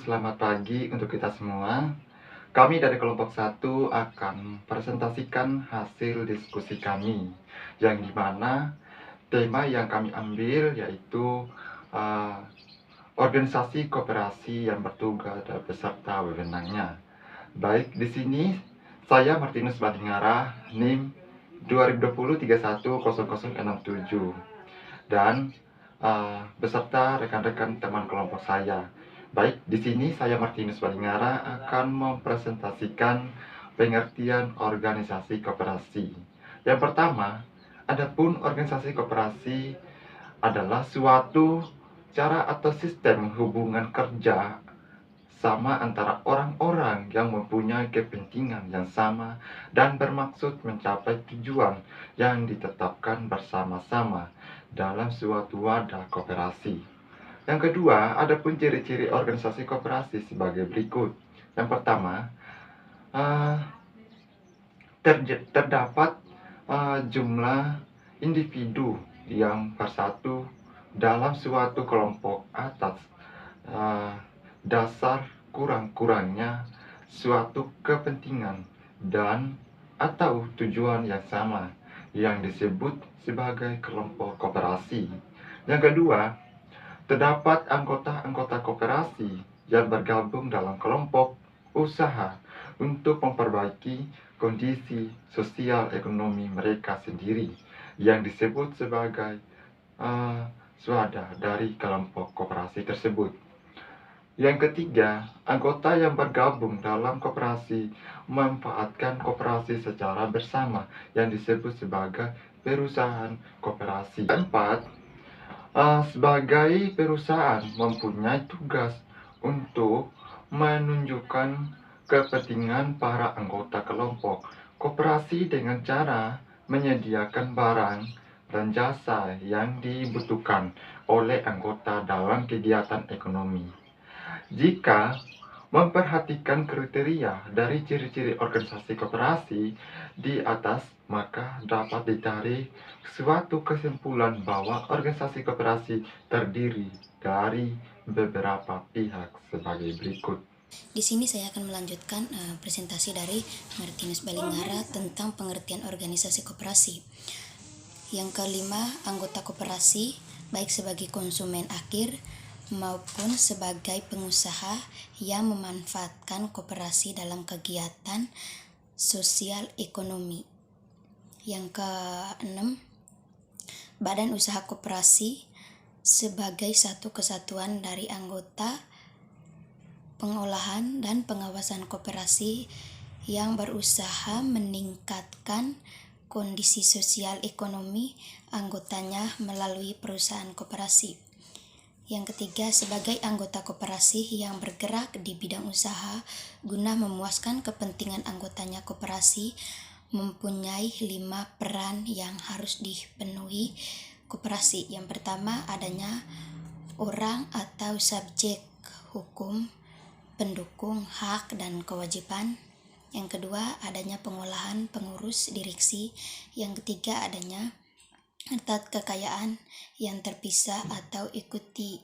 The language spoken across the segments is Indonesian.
selamat pagi untuk kita semua. Kami dari kelompok 1 akan presentasikan hasil diskusi kami, yang dimana tema yang kami ambil yaitu uh, organisasi koperasi yang bertugas dan beserta wewenangnya. Baik, di sini saya Martinus Badingara, NIM 2020-310067, dan beserta rekan-rekan teman kelompok saya. Baik, di sini saya Martinus Balingara akan mempresentasikan pengertian organisasi koperasi. Yang pertama, adapun organisasi koperasi adalah suatu cara atau sistem hubungan kerja sama antara orang-orang yang mempunyai kepentingan yang sama dan bermaksud mencapai tujuan yang ditetapkan bersama-sama dalam suatu wadah koperasi. Yang kedua, ada pun ciri-ciri organisasi koperasi sebagai berikut. Yang pertama, uh, terdapat jumlah individu yang bersatu dalam suatu kelompok atas dasar kurang-kurangnya suatu kepentingan dan atau tujuan yang sama yang disebut sebagai kelompok koperasi. Yang kedua, terdapat anggota-anggota koperasi yang bergabung dalam kelompok usaha untuk memperbaiki kondisi sosial ekonomi mereka sendiri yang disebut sebagai swadah dari kelompok koperasi tersebut. Yang ketiga, anggota yang bergabung dalam koperasi memanfaatkan koperasi secara bersama yang disebut sebagai perusahaan koperasi. Keempat, sebagai perusahaan mempunyai tugas untuk menunjukkan kepentingan para anggota kelompok koperasi dengan cara menyediakan barang dan jasa yang dibutuhkan oleh anggota dalam kegiatan ekonomi. Jika memperhatikan kriteria dari ciri-ciri organisasi koperasi di atas, maka dapat ditarik suatu kesimpulan bahwa organisasi koperasi terdiri dari beberapa pihak sebagai berikut. Di sini saya akan melanjutkan presentasi dari Martinus Balingara tentang pengertian organisasi koperasi. Yang kelima, anggota koperasi baik sebagai konsumen akhir maupun sebagai pengusaha yang memanfaatkan koperasi dalam kegiatan sosial ekonomi. Yang keenam, badan usaha koperasi sebagai satu kesatuan dari anggota pengolahan dan pengawasan koperasi yang berusaha meningkatkan kondisi sosial ekonomi anggotanya melalui perusahaan koperasi. Yang ketiga, sebagai anggota koperasi yang bergerak di bidang usaha guna memuaskan kepentingan anggotanya, koperasi mempunyai 5 peran yang harus dipenuhi koperasi. Yang pertama, adanya orang atau subjek hukum pendukung hak dan kewajiban. Yang kedua, adanya pengolahan pengurus direksi. Yang ketiga, adanya harta kekayaan yang terpisah atau ikuti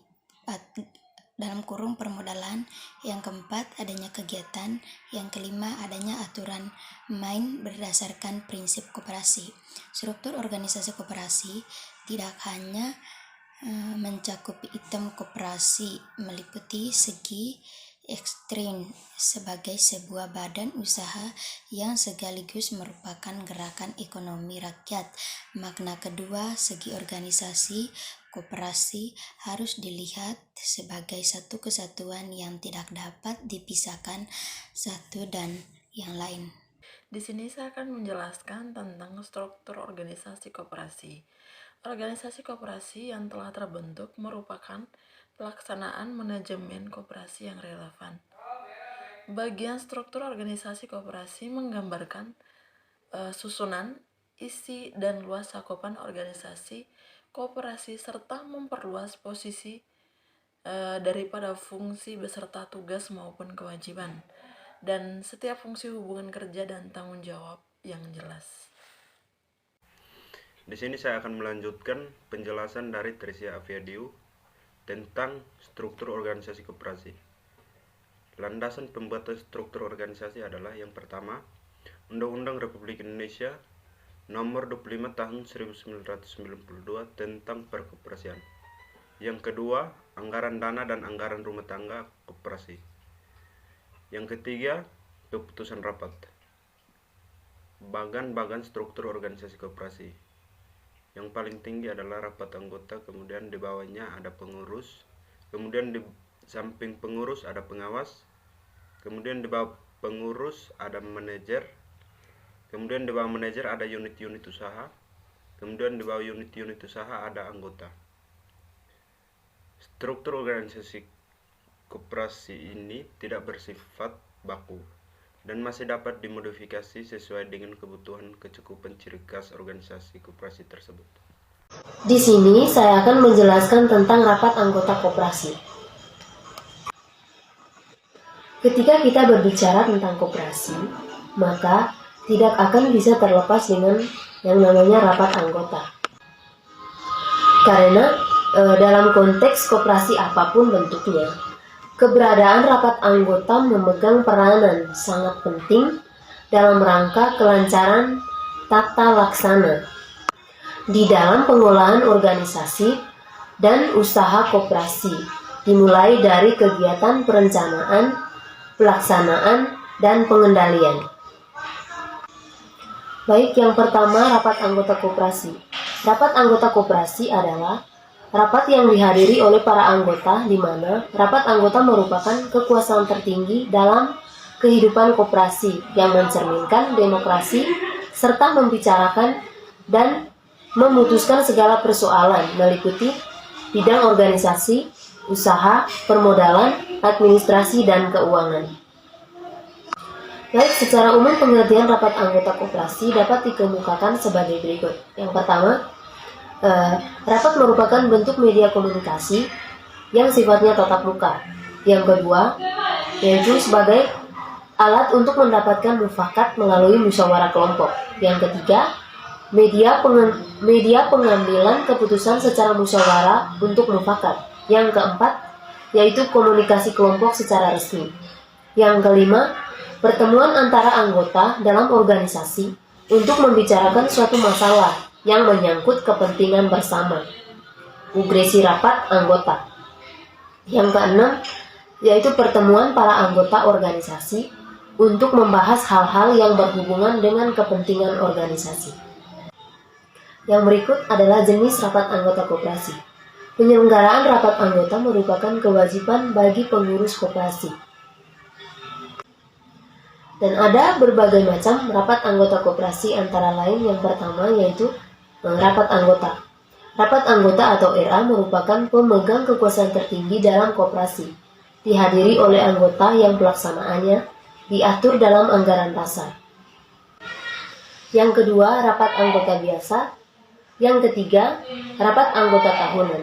dalam kurung permodalan. Yang keempat, adanya kegiatan. Yang kelima, adanya aturan main berdasarkan prinsip koperasi. Struktur organisasi koperasi tidak hanya mencakup item koperasi, meliputi segi ekstrim sebagai sebuah badan usaha yang sekaligus merupakan gerakan ekonomi rakyat. Makna kedua, segi organisasi koperasi harus dilihat sebagai satu kesatuan yang tidak dapat dipisahkan satu dan yang lain. Di sini saya akan menjelaskan tentang struktur organisasi koperasi. Organisasi koperasi yang telah terbentuk merupakan pelaksanaan manajemen koperasi yang relevan. Bagian struktur organisasi koperasi menggambarkan susunan, isi, dan luas cakupan organisasi koperasi serta memperluas posisi daripada fungsi beserta tugas maupun kewajiban, dan setiap fungsi hubungan kerja dan tanggung jawab yang jelas. Di sini saya akan melanjutkan penjelasan dari Tricia Aviadiu tentang struktur organisasi koperasi. Landasan pembuatan struktur organisasi adalah yang pertama, Undang-Undang Republik Indonesia Nomor 25 Tahun 1992 tentang Perkoperasian. Yang kedua, anggaran dana dan anggaran rumah tangga koperasi. Yang ketiga, keputusan rapat. Bagan-bagan struktur organisasi koperasi. Yang paling tinggi adalah rapat anggota, kemudian di bawahnya ada pengurus, kemudian di samping pengurus ada pengawas, kemudian di bawah pengurus ada manajer, kemudian di bawah manajer ada unit-unit usaha, kemudian di bawah unit-unit usaha ada anggota. Struktur organisasi koperasi ini tidak bersifat baku dan masih dapat dimodifikasi sesuai dengan kebutuhan kecukupan ciri khas organisasi koperasi tersebut. Di sini saya akan menjelaskan tentang rapat anggota koperasi. Ketika kita berbicara tentang koperasi, maka tidak akan bisa terlepas dengan yang namanya rapat anggota. Karena dalam konteks koperasi apapun bentuknya, keberadaan rapat anggota memegang peranan sangat penting dalam rangka kelancaran tata laksana di dalam pengolahan organisasi dan usaha koperasi, dimulai dari kegiatan perencanaan, pelaksanaan, dan pengendalian. Baik, yang pertama, rapat anggota koperasi. Rapat anggota koperasi adalah rapat yang dihadiri oleh para anggota, di mana rapat anggota merupakan kekuasaan tertinggi dalam kehidupan koperasi yang mencerminkan demokrasi serta membicarakan dan memutuskan segala persoalan meliputi bidang organisasi, usaha, permodalan, administrasi, dan keuangan. Baik, secara umum pengertian rapat anggota koperasi dapat dikemukakan sebagai berikut. Yang pertama, rapat merupakan bentuk media komunikasi yang sifatnya tatap muka. Yang kedua, yaitu sebagai alat untuk mendapatkan mufakat melalui musyawarah kelompok. Yang ketiga, media pengambilan keputusan secara musyawarah untuk mufakat. Yang keempat, yaitu komunikasi kelompok secara resmi. Yang kelima, pertemuan antara anggota dalam organisasi untuk membicarakan suatu masalah yang menyangkut kepentingan bersama. Ugresi rapat anggota. Yang keenam, yaitu pertemuan para anggota organisasi untuk membahas hal-hal yang berhubungan dengan kepentingan organisasi. Yang berikut adalah jenis rapat anggota koperasi. Penyelenggaraan rapat anggota merupakan kewajiban bagi pengurus koperasi. Dan ada berbagai macam rapat anggota koperasi, antara lain yang pertama yaitu rapat anggota. Rapat anggota atau RA merupakan pemegang kekuasaan tertinggi dalam koperasi, dihadiri oleh anggota yang pelaksanaannya diatur dalam anggaran pasar. Yang kedua, rapat anggota biasa. Yang ketiga, rapat anggota tahunan.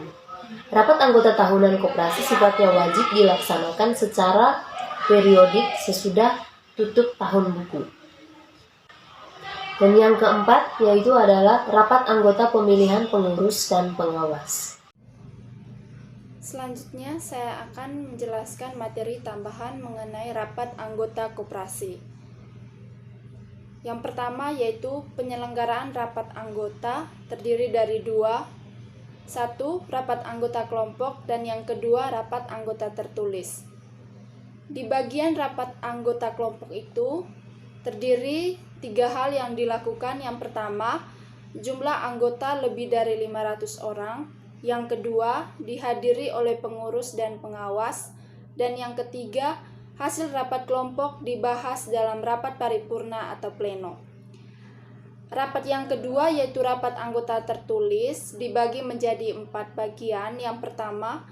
Rapat anggota tahunan koperasi sifatnya wajib dilaksanakan secara periodik sesudah tutup tahun buku. Dan yang keempat yaitu adalah rapat anggota pemilihan pengurus dan pengawas. Selanjutnya saya akan menjelaskan materi tambahan mengenai rapat anggota koperasi. Yang pertama yaitu penyelenggaraan rapat anggota terdiri dari dua. Satu, rapat anggota kelompok, dan yang kedua rapat anggota tertulis. Di bagian rapat anggota kelompok itu terdiri 3 hal yang dilakukan. Yang pertama, jumlah anggota lebih dari 500 orang. Yang kedua, dihadiri oleh pengurus dan pengawas. Dan yang ketiga, hasil rapat kelompok dibahas dalam rapat paripurna atau pleno. Rapat yang kedua yaitu rapat anggota tertulis dibagi menjadi 4 bagian. Yang pertama,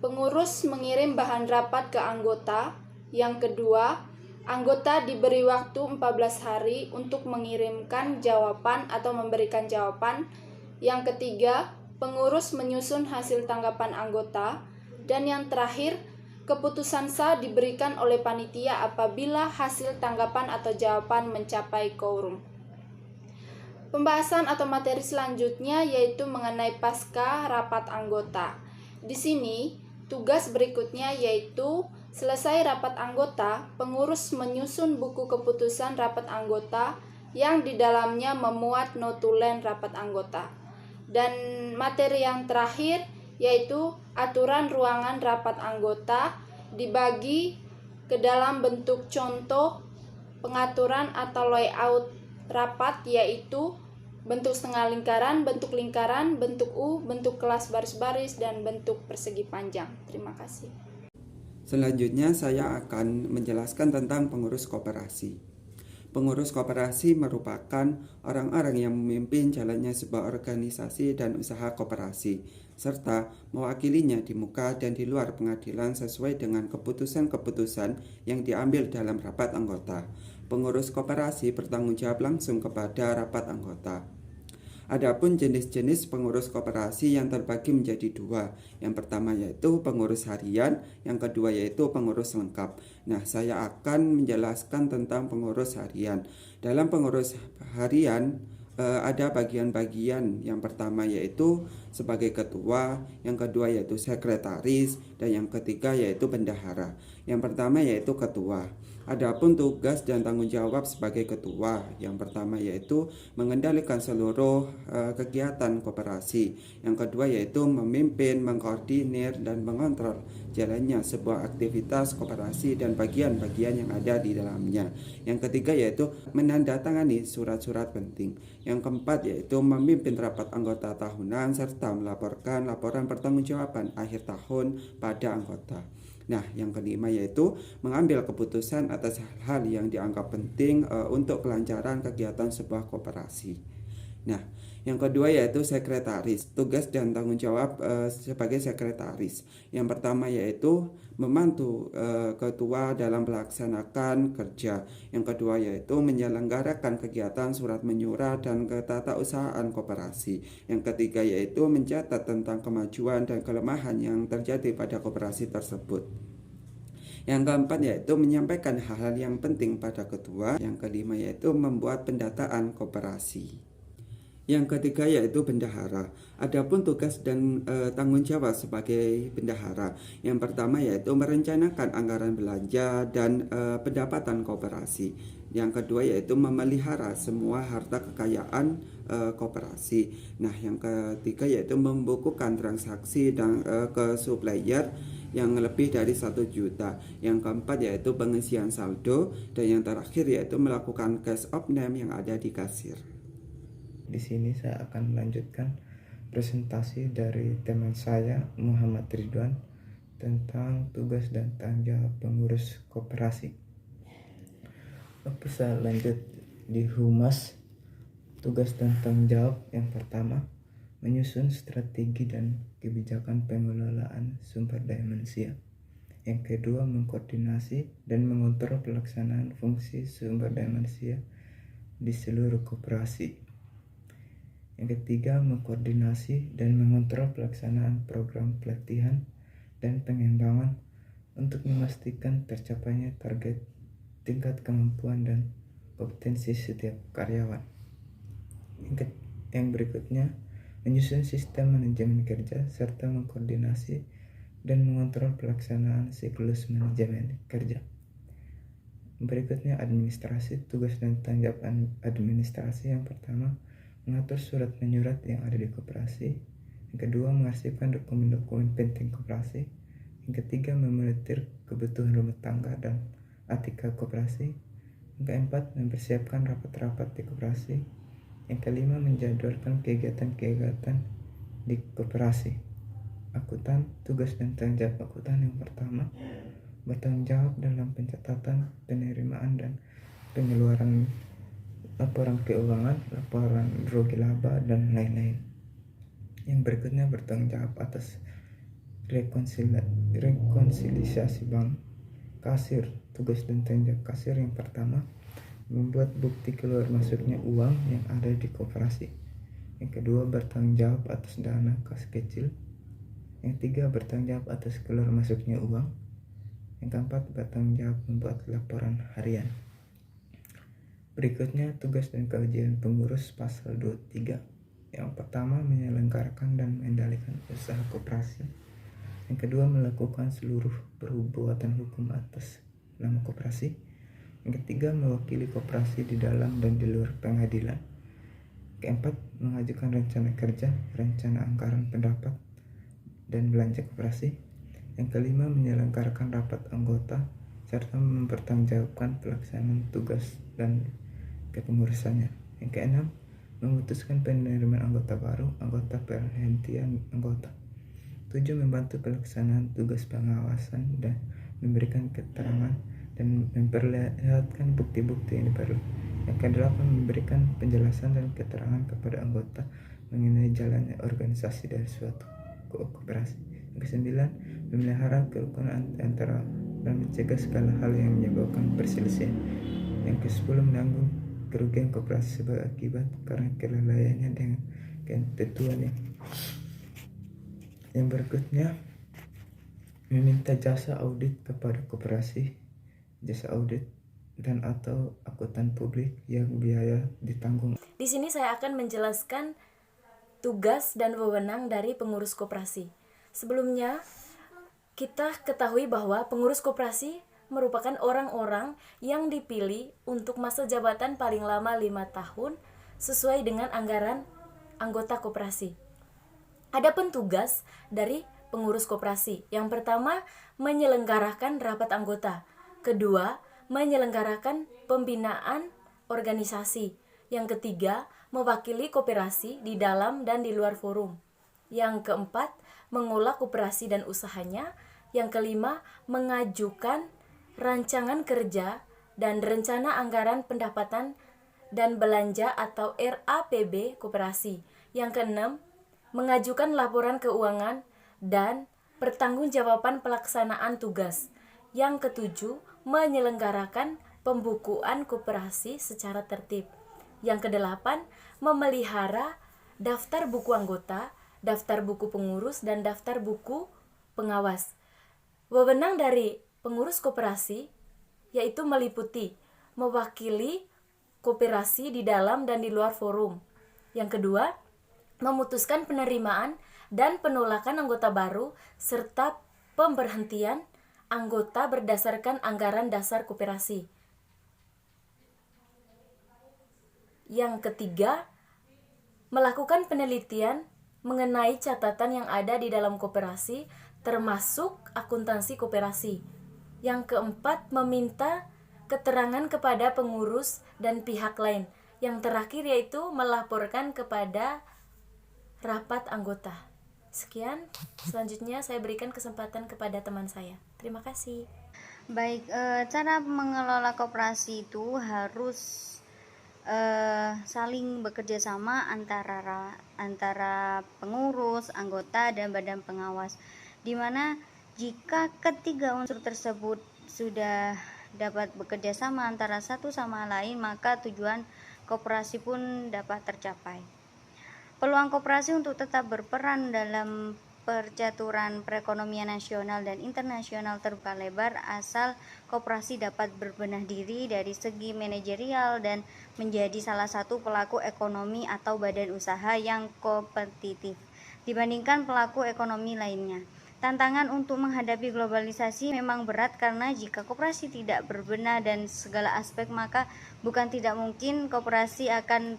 pengurus mengirim bahan rapat ke anggota. Yang kedua, anggota diberi waktu 14 hari untuk mengirimkan jawaban atau memberikan jawaban. Yang ketiga, pengurus menyusun hasil tanggapan anggota. Dan yang terakhir, keputusan sah diberikan oleh panitia apabila hasil tanggapan atau jawaban mencapai quorum. Pembahasan atau materi selanjutnya yaitu mengenai pasca rapat anggota. Di sini, tugas berikutnya yaitu Selesai rapat anggota, pengurus menyusun buku keputusan rapat anggota yang di dalamnya memuat notulen rapat anggota. Dan materi yang terakhir yaitu aturan ruangan rapat anggota dibagi ke dalam bentuk contoh pengaturan atau layout rapat, yaitu bentuk setengah lingkaran, bentuk lingkaran, bentuk U, bentuk kelas baris-baris, dan bentuk persegi panjang. Terima kasih. Selanjutnya saya akan menjelaskan tentang pengurus koperasi. Pengurus koperasi merupakan orang-orang yang memimpin jalannya sebuah organisasi dan usaha koperasi, serta mewakilinya di muka dan di luar pengadilan sesuai dengan keputusan-keputusan yang diambil dalam rapat anggota. Pengurus koperasi bertanggung jawab langsung kepada rapat anggota. Adapun jenis-jenis pengurus koperasi yang terbagi menjadi dua. Yang pertama yaitu pengurus harian, yang kedua yaitu pengurus lengkap. Nah, saya akan menjelaskan tentang pengurus harian. Dalam pengurus harian ada bagian-bagian. Yang pertama yaitu sebagai ketua, yang kedua yaitu sekretaris, dan yang ketiga yaitu bendahara. Yang pertama yaitu ketua. Adapun tugas dan tanggung jawab sebagai ketua, yang pertama yaitu mengendalikan seluruh kegiatan koperasi. Yang kedua yaitu memimpin, mengkoordinir, dan mengontrol jalannya sebuah aktivitas koperasi dan bagian-bagian yang ada di dalamnya. Yang ketiga yaitu menandatangani surat-surat penting. Yang keempat yaitu memimpin rapat anggota tahunan serta melaporkan laporan pertanggungjawaban akhir tahun pada anggota. Nah, yang kelima yaitu mengambil keputusan atas hal-hal yang dianggap penting untuk kelancaran kegiatan sebuah koperasi. Nah, yang kedua yaitu sekretaris. Tugas dan tanggung jawab sebagai sekretaris. Yang pertama yaitu membantu ketua dalam melaksanakan kerja. Yang kedua yaitu menyelenggarakan kegiatan surat menyurat dan ketatausahaan koperasi. Yang ketiga yaitu mencatat tentang kemajuan dan kelemahan yang terjadi pada koperasi tersebut. Yang keempat yaitu menyampaikan hal-hal yang penting pada ketua. Yang kelima yaitu membuat pendataan koperasi. Yang ketiga yaitu bendahara. Adapun tugas dan tanggung jawab sebagai bendahara. Yang pertama yaitu merencanakan anggaran belanja dan pendapatan koperasi. Yang kedua yaitu memelihara semua harta kekayaan koperasi. Nah, yang ketiga yaitu membukukan transaksi dan ke supplier yang lebih dari 1 juta. Yang keempat yaitu pengisian saldo, dan yang terakhir yaitu melakukan cash of name yang ada di kasir. Di sini saya akan melanjutkan presentasi dari teman saya Muhammad Ridwan tentang tugas dan tanggung jawab pengurus koperasi. Oke, saya lanjut di humas. Tugas dan tanggung jawab yang pertama, menyusun strategi dan kebijakan pengelolaan sumber daya manusia. Yang kedua, mengkoordinasi dan mengontrol pelaksanaan fungsi sumber daya manusia di seluruh koperasi. Yang ketiga, mengkoordinasi dan mengontrol pelaksanaan program pelatihan dan pengembangan untuk memastikan tercapainya target tingkat kemampuan dan kompetensi setiap karyawan. Yang berikutnya, menyusun sistem manajemen kerja serta mengkoordinasi dan mengontrol pelaksanaan siklus manajemen kerja. Berikutnya, administrasi. Tugas dan tanggung jawab administrasi yang pertama, mengatur surat menyurat yang ada di koperasi. Yang kedua, mengarsipkan dokumen-dokumen penting koperasi. Yang ketiga, memonitor kebutuhan rumah tangga dan ATK koperasi. Yang keempat, mempersiapkan rapat-rapat di koperasi. Yang kelima, menjadwalkan kegiatan-kegiatan di koperasi. Akuntan. Tugas dan tanggung jawab akuntan yang pertama, bertanggung jawab dalam pencatatan, penerimaan, dan pengeluaran laporan keuangan, laporan rugi laba, dan lain-lain. Yang berikutnya, bertanggung jawab atas rekonsiliasi bank. Kasir. Tugas dan tanggung jawab kasir yang pertama, membuat bukti keluar masuknya uang yang ada di koperasi. Yang kedua, bertanggung jawab atas dana kas kecil. Yang tiga, bertanggung jawab atas keluar masuknya uang. Yang keempat, bertanggung jawab membuat laporan harian. Berikutnya, tugas dan kewajiban pengurus pasal 23. Yang pertama, menyelenggarakan dan mengendalikan usaha koperasi. Yang kedua, melakukan seluruh perbuatan hukum atas nama koperasi. Yang ketiga, mewakili koperasi di dalam dan di luar pengadilan. Keempat, mengajukan rencana kerja, rencana anggaran pendapat dan belanja koperasi. Yang kelima, menyelenggarakan rapat anggota serta mempertanggungjawabkan pelaksanaan tugas dan kepengurusannya. Yang keenam, memutuskan penerimaan anggota baru, anggota perhentian anggota. 7. Membantu pelaksanaan tugas pengawasan dan memberikan keterangan dan memperlihatkan bukti-bukti yang diperlukan. Yang kedelapan, memberikan penjelasan dan keterangan kepada anggota mengenai jalannya organisasi dari suatu koperasi. Yang kesembilan, memelihara kerukunan antara dan mencegah segala hal yang menyebabkan perselisihan. Yang ke-10, menanggung kerugian koperasi sebagai akibat karena kelalaiannya dengan ketentuannya. Yang berikutnya, meminta jasa audit kepada koperasi, jasa audit dan atau akuntan publik yang biaya ditanggung. Di sini saya akan menjelaskan tugas dan wewenang dari pengurus koperasi. Sebelumnya, kita ketahui bahwa pengurus koperasi merupakan orang-orang yang dipilih untuk masa jabatan paling lama 5 tahun sesuai dengan anggaran anggota koperasi. Adapun tugas dari pengurus koperasi, yang pertama menyelenggarakan rapat anggota, kedua menyelenggarakan pembinaan organisasi, yang ketiga mewakili koperasi di dalam dan di luar forum, yang keempat mengolah koperasi dan usahanya, yang kelima mengajukan rancangan kerja dan rencana anggaran pendapatan dan belanja atau RAPB koperasi. Yang keenam, mengajukan laporan keuangan dan pertanggungjawaban pelaksanaan tugas. Yang ketujuh, menyelenggarakan pembukuan koperasi secara tertib. Yang kedelapan, memelihara daftar buku anggota, daftar buku pengurus, dan daftar buku pengawas. Wewenang dari pengurus koperasi yaitu meliputi mewakili koperasi di dalam dan di luar forum. Yang kedua, memutuskan penerimaan dan penolakan anggota baru serta pemberhentian anggota berdasarkan anggaran dasar koperasi. Yang ketiga, melakukan penelitian mengenai catatan yang ada di dalam koperasi termasuk akuntansi koperasi. Yang keempat, meminta keterangan kepada pengurus dan pihak lain. Yang terakhir yaitu melaporkan kepada rapat anggota. Sekian, selanjutnya saya berikan kesempatan kepada teman saya. Terima kasih. Baik, cara mengelola koperasi itu harus saling bekerja sama antara pengurus, anggota, dan badan pengawas. Di mana jika ketiga unsur tersebut sudah dapat bekerja sama antara satu sama lain, maka tujuan koperasi pun dapat tercapai. Peluang koperasi untuk tetap berperan dalam percaturan perekonomian nasional dan internasional terbuka lebar asal koperasi dapat berbenah diri dari segi manajerial dan menjadi salah satu pelaku ekonomi atau badan usaha yang kompetitif dibandingkan pelaku ekonomi lainnya. Tantangan untuk menghadapi globalisasi memang berat karena jika koperasi tidak berbenah dan segala aspek, maka bukan tidak mungkin koperasi akan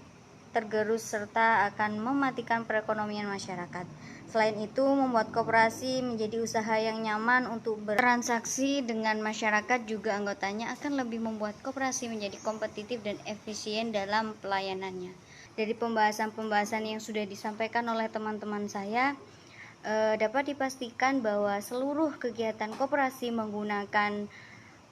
tergerus serta akan mematikan perekonomian masyarakat. Selain itu, membuat koperasi menjadi usaha yang nyaman untuk bertransaksi dengan masyarakat juga anggotanya akan lebih membuat koperasi menjadi kompetitif dan efisien dalam pelayanannya. Dari pembahasan-pembahasan yang sudah disampaikan oleh teman-teman saya, dapat dipastikan bahwa seluruh kegiatan koperasi menggunakan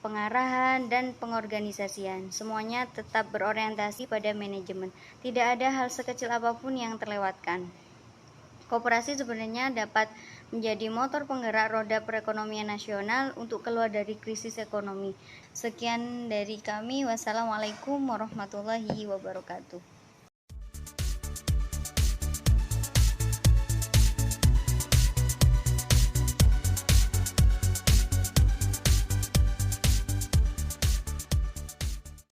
pengarahan dan pengorganisasian. Semuanya tetap berorientasi pada manajemen. Tidak ada hal sekecil apapun yang terlewatkan. Koperasi sebenarnya dapat menjadi motor penggerak roda perekonomian nasional untuk keluar dari krisis ekonomi. Sekian dari kami. Wassalamualaikum warahmatullahi wabarakatuh.